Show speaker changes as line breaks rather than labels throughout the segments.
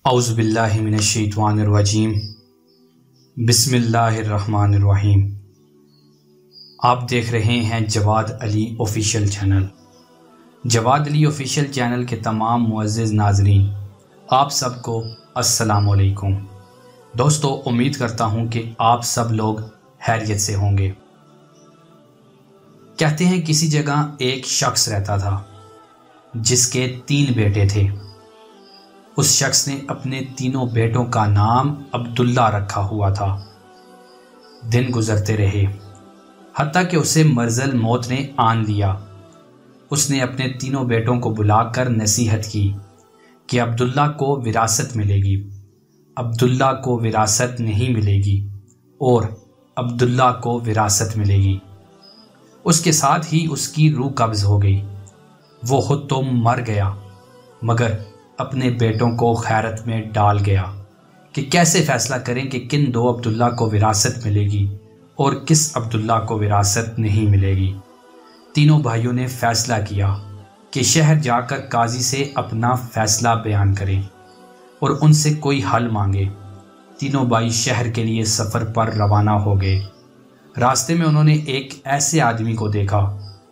اعوذ باللہ من الشیطان الرجیم بسم اللہ الرحمن الرحیم۔ آپ دیکھ رہے ہیں جواد علی آفیشیل چینل۔ جواد علی آفیشیل چینل کے تمام معزز ناظرین، آپ سب کو السلام علیکم۔ دوستو، امید کرتا ہوں کہ آپ سب لوگ خیریت سے ہوں گے۔ کہتے ہیں کسی جگہ ایک شخص رہتا تھا جس کے 3 بیٹے تھے۔ اس شخص نے اپنے تینوں بیٹوں کا نام عبداللہ رکھا ہوا تھا۔ دن گزرتے رہے حتیٰ کہ اسے مرض الموت نے آن لیا۔ اس نے اپنے تینوں بیٹوں کو بلا کر نصیحت کی کہ عبداللہ کو وراثت ملے گی، عبداللہ کو وراثت نہیں ملے گی اور عبداللہ کو وراثت ملے گی۔ اس کے ساتھ ہی اس کی روح قبض ہو گئی۔ وہ خود تو مر گیا مگر اپنے بیٹوں کو حیرت میں ڈال گیا کہ کیسے فیصلہ کریں کہ کن 2 عبداللہ کو وراثت ملے گی اور کس عبداللہ کو وراثت نہیں ملے گی۔ تینوں بھائیوں نے فیصلہ کیا کہ شہر جا کر قاضی سے اپنا فیصلہ بیان کریں اور ان سے کوئی حل مانگے۔ تینوں بھائی شہر کے لیے سفر پر روانہ ہو گئے۔ راستے میں انہوں نے ایک ایسے آدمی کو دیکھا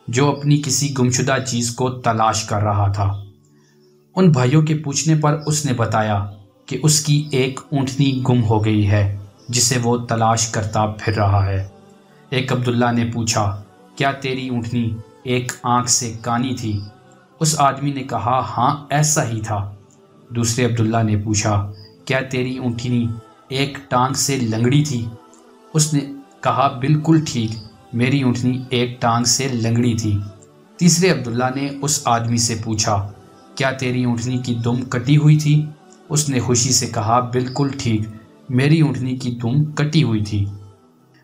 جو اپنی کسی گمشدہ چیز کو تلاش کر رہا تھا۔ ان بھائیوں کے پوچھنے پر اس نے بتایا کہ اس کی ایک اونٹنی گم ہو گئی ہے جسے وہ تلاش کرتا پھر رہا ہے۔ ایک عبداللہ نے پوچھا، کیا تیری اونٹنی ایک آنکھ سے کانی تھی؟ اس آدمی نے کہا، ہاں ایسا ہی تھا۔ دوسرے عبداللہ نے پوچھا، کیا تیری اونٹنی ایک ٹانگ سے لنگڑی تھی؟ اس نے کہا، بالکل ٹھیک، میری اونٹنی ایک ٹانگ سے لنگڑی تھی۔ تیسرے عبداللہ نے اس آدمی سے پوچھا، کیا تیری اونٹنی کی دم کٹی ہوئی تھی؟ اس نے خوشی سے کہا، بالکل ٹھیک، میری اونٹنی کی دم کٹی ہوئی تھی۔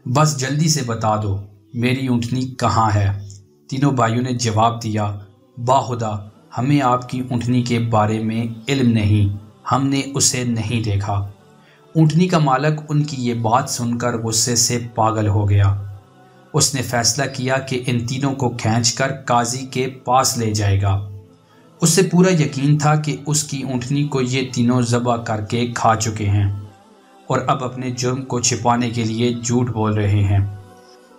بس جلدی سے بتا دو میری اونٹنی کہاں ہے؟ تینوں بھائیوں نے جواب دیا، باخدا ہمیں آپ کی اونٹنی کے بارے میں علم نہیں، ہم نے اسے نہیں دیکھا۔ اونٹنی کا مالک ان کی یہ بات سن کر غصے سے پاگل ہو گیا۔ اس نے فیصلہ کیا کہ ان تینوں کو کھینچ کر قاضی کے پاس لے جائے گا۔ اس سے پورا یقین تھا کہ اس کی اونٹنی کو یہ تینوں ذبح کر کے کھا چکے ہیں اور اب اپنے جرم کو چھپانے کے لیے جھوٹ بول رہے ہیں۔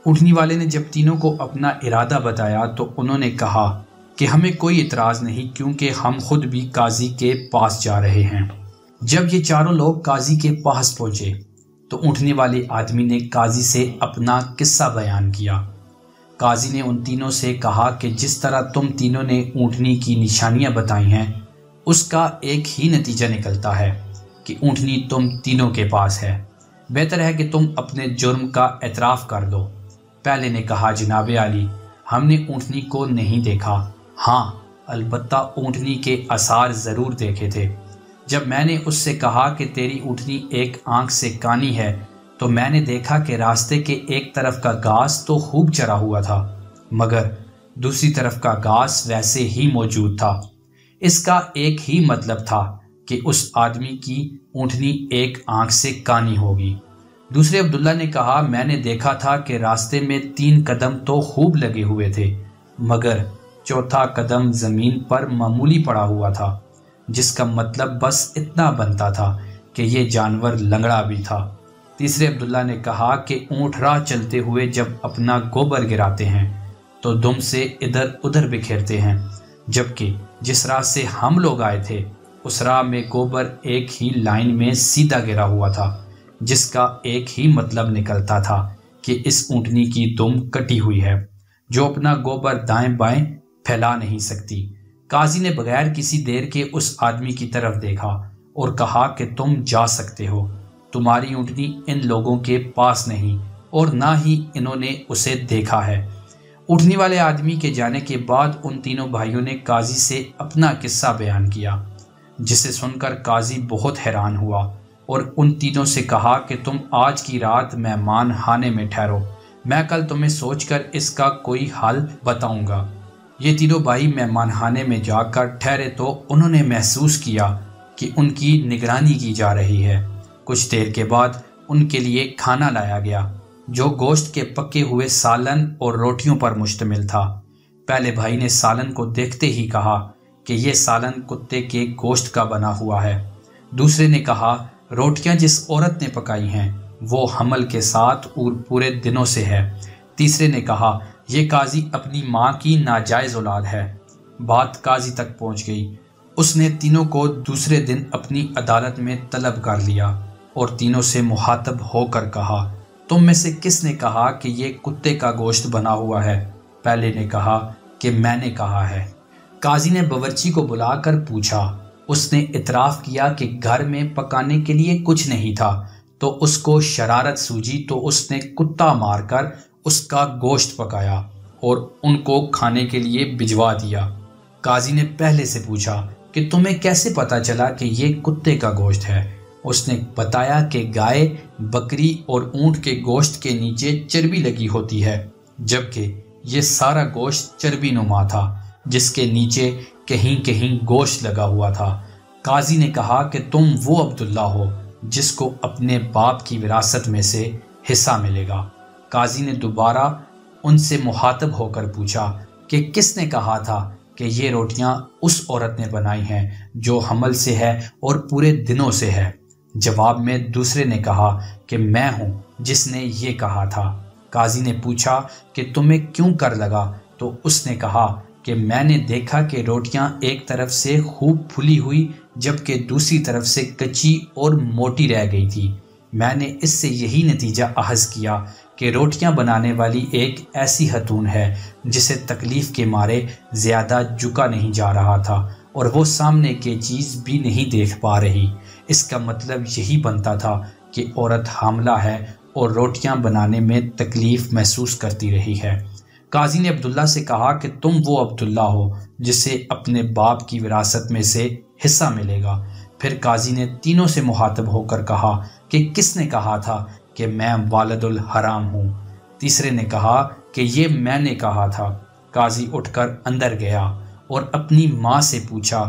اونٹنی والے نے جب تینوں کو اپنا ارادہ بتایا تو انہوں نے کہا کہ ہمیں کوئی اعتراض نہیں، کیونکہ ہم خود بھی قاضی کے پاس جا رہے ہیں۔ جب یہ چاروں لوگ قاضی کے پاس پہنچے تو اونٹنی والے آدمی نے قاضی سے اپنا قصہ بیان کیا۔ قاضی نے ان تینوں سے کہا کہ جس طرح تم تینوں نے اونٹنی کی نشانیاں بتائی ہیں اس کا ایک ہی نتیجہ نکلتا ہے کہ اونٹنی تم تینوں کے پاس ہے۔ بہتر ہے کہ تم اپنے جرم کا اعتراف کر دو۔ پہلے نے کہا، جناب عالی، ہم نے اونٹنی کو نہیں دیکھا، ہاں البتہ اونٹنی کے آثار ضرور دیکھے تھے۔ جب میں نے اس سے کہا کہ تیری اونٹنی ایک آنکھ سے کانی ہے تو میں نے دیکھا کہ راستے کے ایک طرف کا گھاس تو خوب چرا ہوا تھا مگر دوسری طرف کا گھاس ویسے ہی موجود تھا۔ اس کا ایک ہی مطلب تھا کہ اس آدمی کی اونٹنی ایک آنکھ سے کانی ہوگی۔ دوسرے عبداللہ نے کہا، میں نے دیکھا تھا کہ راستے میں 3 قدم تو خوب لگے ہوئے تھے مگر چوتھا قدم زمین پر معمولی پڑا ہوا تھا، جس کا مطلب بس اتنا بنتا تھا کہ یہ جانور لنگڑا بھی تھا۔ تیسرے عبداللہ نے کہا کہ اونٹ راہ چلتے ہوئے جب اپنا گوبر گراتے ہیں تو دم سے ادھر ادھر بکھیرتے ہیں، جبکہ جس راہ سے ہم لوگ آئے تھے اس راہ میں گوبر ایک ہی لائن میں سیدھا گرا ہوا تھا، جس کا ایک ہی مطلب نکلتا تھا کہ اس اونٹنی کی دم کٹی ہوئی ہے جو اپنا گوبر دائیں بائیں پھیلا نہیں سکتی۔ قاضی نے بغیر کسی دیر کے اس آدمی کی طرف دیکھا اور کہا کہ تم جا سکتے ہو، تمہاری اونٹنی ان لوگوں کے پاس نہیں اور نہ ہی انہوں نے اسے دیکھا ہے۔ اونٹنی والے آدمی کے جانے کے بعد ان تینوں بھائیوں نے قاضی سے اپنا قصہ بیان کیا، جسے سن کر قاضی بہت حیران ہوا اور ان تینوں سے کہا کہ تم آج کی رات مہمان خانے میں ٹھہرو، میں کل تمہیں سوچ کر اس کا کوئی حل بتاؤں گا۔ یہ تینوں بھائی مہمان خانے میں جا کر ٹھہرے تو انہوں نے محسوس کیا کہ ان کی نگرانی کی جا رہی ہے۔ کچھ دیر کے بعد ان کے لیے کھانا لایا گیا جو گوشت کے پکے ہوئے سالن اور روٹیوں پر مشتمل تھا۔ پہلے بھائی نے سالن کو دیکھتے ہی کہا کہ یہ سالن کتے کے گوشت کا بنا ہوا ہے۔ دوسرے نے کہا روٹیاں جس عورت نے پکائی ہیں وہ حمل کے ساتھ اور پورے دنوں سے ہے۔ تیسرے نے کہا یہ قاضی اپنی ماں کی ناجائز اولاد ہے۔ بات قاضی تک پہنچ گئی۔ اس نے تینوں کو دوسرے دن اپنی عدالت میں طلب کر لیا اور تینوں سے مخاطب ہو کر کہا تم میں سے کس نے کہا کہ یہ کتے کا گوشت بنا ہوا ہے؟ پہلے نے کہا کہ میں نے کہا ہے۔ قاضی نے باورچی کو بلا کر پوچھا۔ اس نے اعتراف کیا کہ گھر میں پکانے کے لیے کچھ نہیں تھا، تو اس کو شرارت سوجی تو اس نے کتا مار کر اس کا گوشت پکایا اور ان کو کھانے کے لیے بھجوا دیا۔ قاضی نے پہلے سے پوچھا کہ تمہیں کیسے پتا چلا کہ یہ کتے کا گوشت ہے؟ اس نے بتایا کہ گائے، بکری اور اونٹ کے گوشت کے نیچے چربی لگی ہوتی ہے، جبکہ یہ سارا گوشت چربی نما تھا جس کے نیچے کہیں کہیں گوشت لگا ہوا تھا۔ قاضی نے کہا کہ تم وہ عبداللہ ہو جس کو اپنے باپ کی وراثت میں سے حصہ ملے گا۔ قاضی نے دوبارہ ان سے مخاطب ہو کر پوچھا کہ کس نے کہا تھا کہ یہ روٹیاں اس عورت نے بنائی ہیں جو حمل سے ہے اور پورے دنوں سے ہے؟ جواب میں دوسرے نے کہا کہ میں ہوں جس نے یہ کہا تھا۔ قاضی نے پوچھا کہ تمہیں کیوں کر لگا؟ تو اس نے کہا کہ میں نے دیکھا کہ روٹیاں ایک طرف سے خوب پھلی ہوئی جبکہ دوسری طرف سے کچی اور موٹی رہ گئی تھی۔ میں نے اس سے یہی نتیجہ اخذ کیا کہ روٹیاں بنانے والی ایک ایسی خاتون ہے جسے تکلیف کے مارے زیادہ جھکا نہیں جا رہا تھا اور وہ سامنے کی چیز بھی نہیں دیکھ پا رہی۔ اس کا مطلب یہی بنتا تھا کہ عورت حاملہ ہے اور روٹیاں بنانے میں تکلیف محسوس کرتی رہی ہے۔ قاضی نے عبداللہ سے کہا کہ تم وہ عبداللہ ہو جسے اپنے باپ کی وراثت میں سے حصہ ملے گا۔ پھر قاضی نے تینوں سے مخاطب ہو کر کہا کہ کس نے کہا تھا کہ میں والد الحرام ہوں؟ تیسرے نے کہا کہ یہ میں نے کہا تھا۔ قاضی اٹھ کر اندر گیا اور اپنی ماں سے پوچھا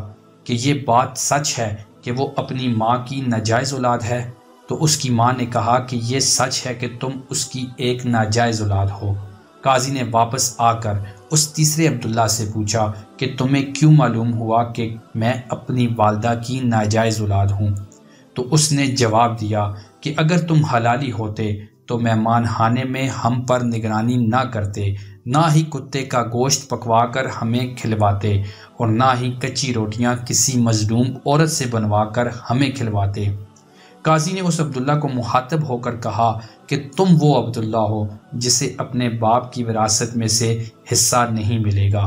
کہ یہ بات سچ ہے کہ وہ اپنی ماں کی ناجائز اولاد ہے؟ تو اس کی ماں نے کہا کہ یہ سچ ہے کہ تم اس کی ایک ناجائز اولاد ہو۔ قاضی نے واپس آ کر اس تیسرے عبداللہ سے پوچھا کہ تمہیں کیوں معلوم ہوا کہ میں اپنی والدہ کی ناجائز اولاد ہوں؟ تو اس نے جواب دیا کہ اگر تم حلالی ہوتے تو مہمان خانے میں ہم پر نگرانی نہ کرتے، نہ ہی کتے کا گوشت پکوا کر ہمیں کھلواتے اور نہ ہی کچی روٹیاں کسی مظلوم عورت سے بنوا کر ہمیں کھلواتے۔ قاضی نے اس عبداللہ کو مخاطب ہو کر کہا کہ تم وہ عبداللہ ہو جسے اپنے باپ کی وراثت میں سے حصہ نہیں ملے گا۔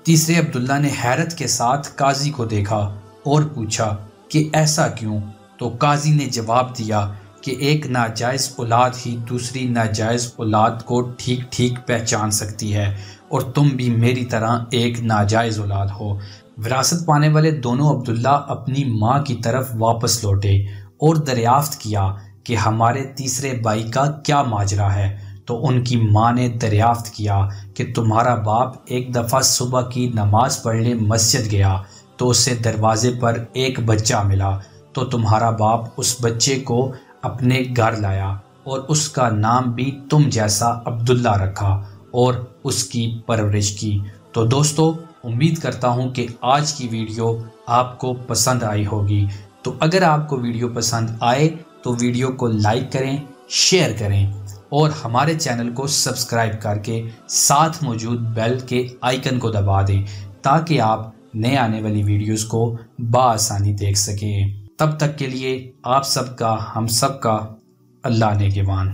تیسرے عبداللہ نے حیرت کے ساتھ قاضی کو دیکھا اور پوچھا کہ ایسا کیوں؟ تو قاضی نے جواب دیا کہ ایک ناجائز اولاد ہی دوسری ناجائز اولاد کو ٹھیک ٹھیک پہچان سکتی ہے، اور تم بھی میری طرح ایک ناجائز اولاد ہو۔ وراثت پانے والے دونوں عبداللہ اپنی ماں کی طرف واپس لوٹے اور دریافت کیا کہ ہمارے تیسرے بھائی کا کیا ماجرا ہے۔ تو ان کی ماں نے دریافت کیا کہ تمہارا باپ ایک دفعہ صبح کی نماز پڑھنے مسجد گیا تو اسے دروازے پر ایک بچہ ملا، تو تمہارا باپ اس بچے کو اپنے گھر لایا اور اس کا نام بھی تم جیسا عبداللہ رکھا اور اس کی پرورش کی۔ تو دوستو، امید کرتا ہوں کہ آج کی ویڈیو آپ کو پسند آئی ہوگی۔ تو اگر آپ کو ویڈیو پسند آئے تو ویڈیو کو لائک کریں، شیئر کریں اور ہمارے چینل کو سبسکرائب کر کے ساتھ موجود بیل کے آئیکن کو دبا دیں تاکہ آپ نئے آنے والی ویڈیوز کو بآسانی دیکھ سکیں۔ تب تک کے لیے آپ سب کا، ہم سب کا اللہ نگہبان۔